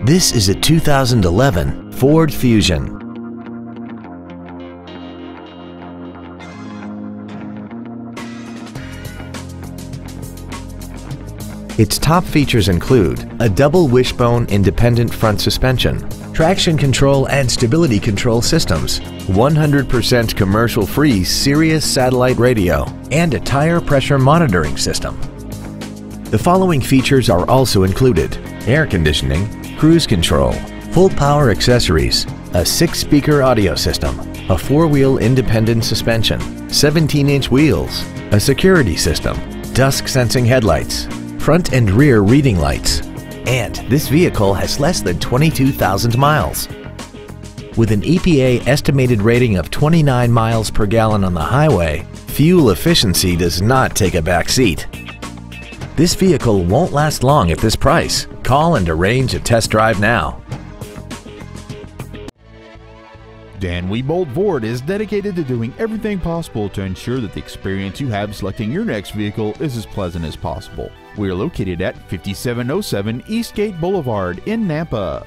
This is a 2011 Ford Fusion. Its top features include a double wishbone independent front suspension, traction control and stability control systems, 100% commercial-free Sirius satellite radio, and a tire pressure monitoring system. The following features are also included: air conditioning, cruise control, full power accessories, a 6-speaker audio system, a 4-wheel independent suspension, 17-inch wheels, a security system, dusk sensing headlights, front and rear reading lights, and this vehicle has less than 22,000 miles. With an EPA estimated rating of 29 miles per gallon on the highway, fuel efficiency does not take a back seat. This vehicle won't last long at this price. Call and arrange a test drive now. Dan Wiebold Ford is dedicated to doing everything possible to ensure that the experience you have selecting your next vehicle is as pleasant as possible. We are located at 5707 Eastgate Boulevard in Nampa.